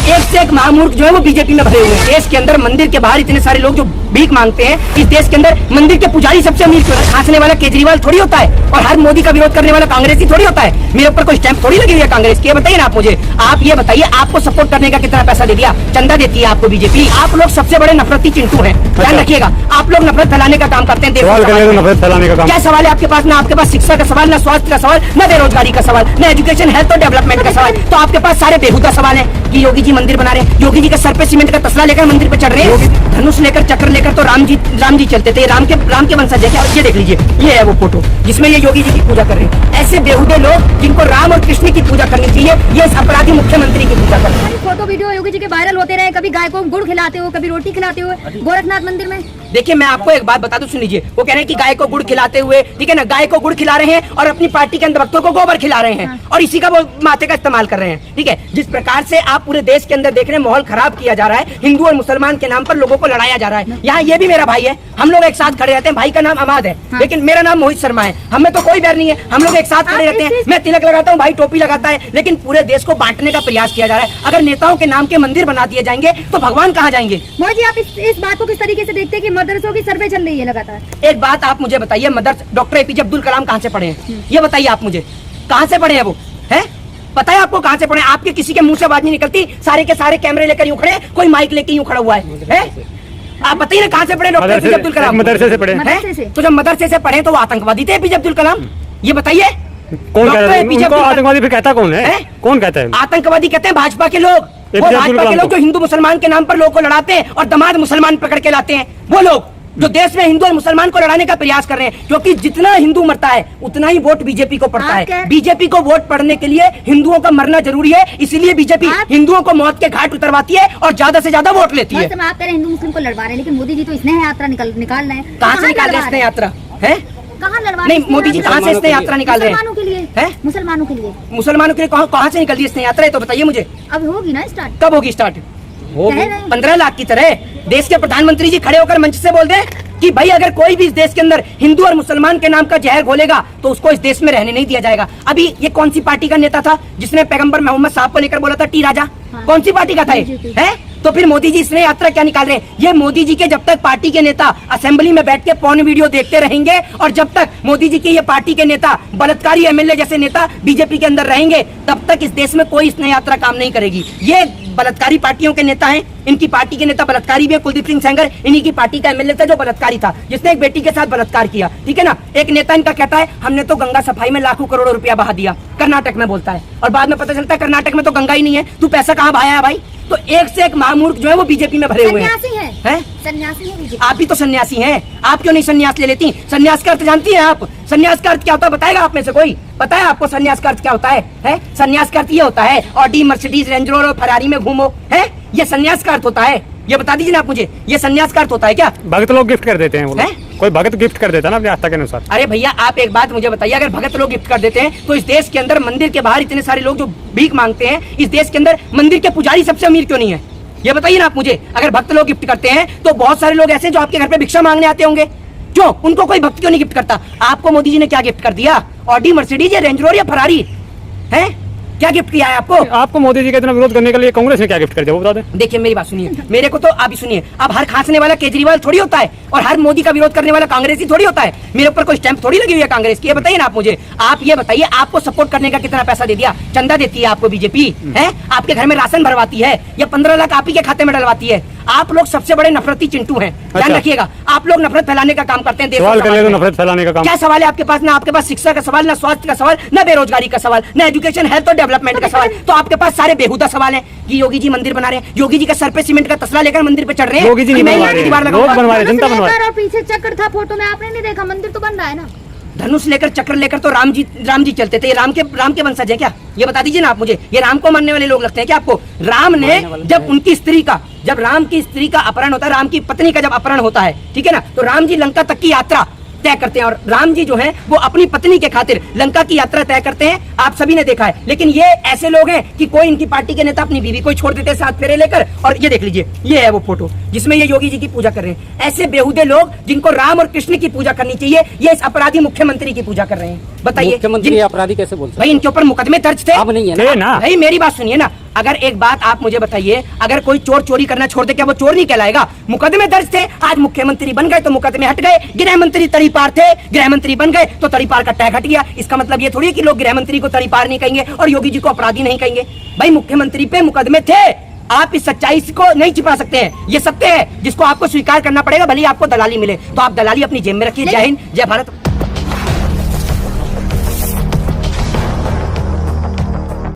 एक से एक महामूर्ख जो है वो बीजेपी में भरे हुए हैं। देश के अंदर मंदिर के बाहर इतने सारे लोग जो भीख मांगते हैं, इस देश के अंदर मंदिर के पुजारी सबसे अमीर क्यों है? खांसने वाला केजरीवाल थोड़ी होता है और हर मोदी का विरोध करने वाला कांग्रेसी थोड़ी होता है। मेरे ऊपर कोई स्टैंप थोड़ी लगी हुई है कांग्रेस की। बताइए ना आप मुझे, आप ये बताइए, आपको सपोर्ट करने का कितना पैसा दे दिया, चंदा देती है आपको बीजेपी? आप लोग सबसे बड़े नफरती चिंटू हैं, ध्यान रखिएगा। आप लोग नफरत फैलाने का काम करते हैं। नफरत फैलाने का काम क्या सवाल है आपके पास? ना आपके पास शिक्षा का सवाल, ना स्वास्थ्य का सवाल, ना बेरोजगारी का सवाल, ना एजुकेशन हेल्थ और डेवलपमेंट का सवाल। तो आपके पास सारे बेहुदा सवाल है कि योगी जी मंदिर बना रहे हैं, योगी जी का सर पे सीमेंट का तसला लेकर मंदिर पे चढ़ रहे हैं, धनुष लेकर चक्र लेकर तो राम जी चलते थे। राम के वंशज है क्या? ये देख लीजिए, ये है वो फोटो जिसमें ये योगी जी की पूजा कर रहे हैं। ऐसे बेहुदे लोग जिनको राम और कृष्ण की पूजा करनी चाहिए, ये इस अपराधी मुख्यमंत्री की पूजा कर रहे हैं। फोटो वीडियो योगी जी के वायरल होते रहे, कभी गाय को गुड़ खिलाते हो, कभी रोटी खिलाते हुए गोरखनाथ मंदिर में। देखिए मैं आपको एक बात बता दूं, सुन लीजिए। वो कह रहे हैं कि गाय को गुड़ खिलाते हुए, ठीक है ना, गाय को गुड़ खिला रहे हैं और अपनी पार्टी के अंदर भक्तों को गोबर खिला रहे हैं और इसी का वो माथे का इस्तेमाल कर रहे हैं। ठीक है, जिस प्रकार से आप पूरे देश के अंदर देख रहे हैं, माहौल खराब किया जा रहा है, हिंदू और मुसलमान के नाम पर लोगों को लड़ाया जा रहा है। यहाँ ये भी मेरा भाई है, हम लोग एक साथ खड़े रहते हैं। भाई का नाम अमाद है, लेकिन मेरा नाम मोहित शर्मा है। हमें तो कोई बैर नहीं है, हम लोग एक साथ खड़े रहते हैं। मैं तिलक लगाता हूँ, भाई टोपी लगाता है, लेकिन पूरे देश को बांटने का प्रयास किया जा रहा है। अगर नेताओं के नाम के मंदिर बना दिए जाएंगे तो भगवान कहाँ जाएंगे? मोदी जी, आप इस बात को किस तरीके से देखते हैं कि मदरसों की सर्वे चल रही है लगातार? एक बात आप मुझे बताइए, डॉक्टर एपीजे अब्दुल कलाम कहाँ से पढ़े हैं? ये बताइए आप मुझे, कहाँ से पढ़े हैं वो? है पता है आपको कहाँ से पढ़े? आपके किसी के मुंह से आवाज नहीं निकलती, सारे के सारे कैमरे लेकर यूं खड़े, कोई माइक लेकर यूं खड़ा हुआ है? आप बताइए ना कहाँ से पढ़े डॉक्टर एपीजे अब्दुल कलाम? मदरसे से पढ़े हैं? तो जब मदरसे से पढ़े तो वो आतंकवादी थे एपीजे अब्दुल कलाम? ये बताइए। कौन कहता है उनको आतंकवादी? फिर कहता कौन है? कौन कहता है आतंकवादी? कहते हैं भाजपा के लोग, वो भाजपा के लोग जो हिंदू मुसलमान के नाम पर लोगों को लड़ाते हैं और दामाद मुसलमान पकड़ के लाते हैं। वो लोग जो देश में हिंदू और मुसलमान को लड़ाने का प्रयास कर रहे हैं, क्योंकि जितना हिंदू मरता है उतना ही वोट बीजेपी को पड़ता है। बीजेपी को वोट पड़ने के लिए हिंदुओं का मरना जरूरी है, इसीलिए बीजेपी हिंदुओं को मौत के घाट उतरवाती है और ज्यादा से ज्यादा वोट लेती है। आप कह रहे हैं हिंदू मुस्लिम को लड़वा रहे हैं, लेकिन मोदी जी तो स्नेह यात्रा निकाल रहे हैं। कहाँ से निकाल रहे हैं स्नेह यात्रा? है कहाँ लड़वा? नहीं, मोदी जी कहाँ से स्नेह यात्रा निकाल रहे हैं? मुसलमानों के लिए, मुसलमानों के लिए, मुसलमानों के लिए कहाँ से निकल रही है स्नेह यात्रा? तो बताइए मुझे। अब होगी ना स्टार्ट? कब होगी स्टार्ट? 15 लाख की तरह देश के प्रधानमंत्री जी खड़े होकर मंच से बोल दें कि भाई अगर कोई भी इस देश के अंदर हिंदू और मुसलमान के नाम का जहर घोलेगा तो उसको इस देश में रहने नहीं दिया जाएगा। अभी ये कौन सी पार्टी का नेता था जिसने पैगंबर मोहम्मद साहब को लेकर बोला था टी राजा? कौन सी पार्टी का था ये? है तो फिर मोदी जी इसने यात्रा क्या निकाल रहे हैं? ये मोदी जी के जब तक पार्टी के नेता असेंबली में बैठ के पॉर्न वीडियो देखते रहेंगे और जब तक मोदी जी के ये पार्टी के नेता बलात्कारी एमएलए जैसे नेता बीजेपी के अंदर रहेंगे, तब तक इस देश में कोई स्नेह यात्रा काम नहीं करेगी। ये बलात्कारी पार्टियों के नेता हैं, इनकी पार्टी के नेता बलात्कारी भी है। कुलदीप सिंह सेंगर इन्हीं की पार्टी का एमएलए था जो बलात्कारी था, जिसने एक बेटी के साथ बलात्कार किया। ठीक है ना, एक नेता इनका कहता है हमने तो गंगा सफाई में लाखों करोड़ों रुपया बहा दिया, कर्नाटक में बोलता है, और बाद में पता चलता है कर्नाटक में तो गंगा ही नहीं है, तू पैसा कहाँ बहाया है भाई? तो एक से एक महामूर्ख जो है वो बीजेपी में भरे हुए हैं। सन्यासी है आप भी तो सन्यासी हैं, आप क्यों नहीं सन्यास ले लेती? सन्यास का अर्थ जानती हैं आप? सन्यास का अर्थ क्या होता है बताएगा आप में से कोई? पता है आपको सन्यास का अर्थ क्या होता है? सन्यास का अर्थ ये होता है ऑडी मर्सिडीज रेंज रोवर और फरारी में घूमो, है ये सन्यास का अर्थ होता है। ये बता दीजिए ना आप मुझे, ये सन्यास का अर्थ होता है क्या? भगत लोग गिफ्ट कर देते हैं, वो कोई भगत गिफ्ट कर देता है ना अपनी आस्था के अनुसार। अरे भैया आप एक बात मुझे बताइए, अगर भगत लोग गिफ्ट कर देते हैं तो इस देश के अंदर मंदिर के बाहर इतने सारे लोग जो भीख मांगते हैं, इस देश के अंदर मंदिर के पुजारी सबसे अमीर क्यों नहीं है? ये बताइए ना आप मुझे। अगर भक्त लोग गिफ्ट करते हैं तो बहुत सारे लोग ऐसे जो आपके घर पे भिक्षा मांगने आते होंगे, क्यों उनको कोई भक्त क्यों नहीं गिफ्ट करता? आपको मोदी जी ने क्या गिफ्ट कर दिया? ऑडी मर्सिडीज या रेंज रोवर या फरारी? है क्या गिफ्ट किया है आपको? आपको मोदी जी का इतना विरोध करने के लिए कांग्रेस ने क्या गिफ्ट कर दिया वो बता दें। देखिए मेरी बात सुनिए, मेरे को तो आप ही सुनिए। अब हर खांसने वाला केजरीवाल थोड़ी होता है और हर मोदी का विरोध करने वाला कांग्रेसी थोड़ी होता है। मेरे ऊपर कोई स्टैंप थोड़ी लगी हुई है कांग्रेस की। ये बताइए ना आप मुझे, आप ये बताइए, आपको सपोर्ट करने का कितना पैसा दे दिया, चंदा देती है आपको बीजेपी? है आपके घर में राशन भरवाती है या 15 लाख आप ही के खाते में डलवाती है? आप लोग सबसे बड़े नफरती चिंटू हैं, ध्यान रखिएगा। आप लोग नफरत फैलाने का काम करते हैं। नफरत फैलाने का काम। क्या सवाल है आपके पास? ना आपके पास शिक्षा का सवाल, ना स्वास्थ्य का सवाल, ना बेरोजगारी का सवाल, ना एजुकेशन हेल्थ और डेवलपमेंट का सवाल। तो आपके पास सारे बेहुदा सवाल हैं कि योगी जी मंदिर बना रहे हैं, योगी जी का सर पे सीमेंट का तसला लेकर मंदिर पे चढ़ रहे हैं। योगी जी नहीं बनवा रहे, लोग बनवा रहे, जनता बनवा रही है। और पीछे चक्र था फोटो में, आपने नहीं देखा? मंदिर तो बन रहा है ना। धनुष लेकर चक्र लेकर तो राम जी चलते थे। ये राम के वंशज है क्या? ये बता दीजिए ना आप मुझे। ये राम को मानने वाले लोग लगते हैं क्या आपको? राम ने जब राम की स्त्री का अपहरण होता है, राम की पत्नी का जब अपहरण होता है, ठीक है ना, तो राम जी लंका तक की यात्रा तय करते हैं और राम जी जो हैं वो अपनी पत्नी के खातिर लंका की यात्रा तय करते हैं। आप सभी ने देखा है। लेकिन ये ऐसे लोग हैं कि कोई इनकी पार्टी के नेता अपनी बीवी को छोड़ देते हैं साथ फेरे लेकर, और ये देख लीजिए, ये है वो फोटो जिसमें ये योगी जी की पूजा कर रहे हैं। ऐसे बेहुदे लोग जिनको राम और कृष्ण की पूजा करनी चाहिए, ये इस अपराधी मुख्यमंत्री की पूजा कर रहे हैं। बताइए मुख्यमंत्री अपराधी कैसे बोल सकते? भाई इनके ऊपर मुकदमे दर्ज थे। अब नहीं है ना भाई मेरी बात सुनिए ना, अगर एक बात आप मुझे बताइए, अगर कोई चोर चोरी करना छोड़ दे, क्या वो चोर नहीं कहलाएगा? मुकदमे दर्ज थे, आज मुख्यमंत्री बन गए तो मुकदमे हट गए। गृह मंत्री तड़ीपार थे, गृह मंत्री बन गए तो तड़ीपार का टैग हट गया। इसका मतलब ये थोड़ी है कि लोग गृह मंत्री को तड़ीपार नहीं कहेंगे और योगी जी को अपराधी नहीं कहेंगे। भाई मुख्यमंत्री पे मुकदमे थे, आप इस सच्चाई को नहीं छिपा सकते हैं। ये सत्य है जिसको आपको स्वीकार करना पड़ेगा, भले ही आपको दलाली मिले। तो आप दलाली अपनी जेब में रखिए। जय हिंद, जय भारत।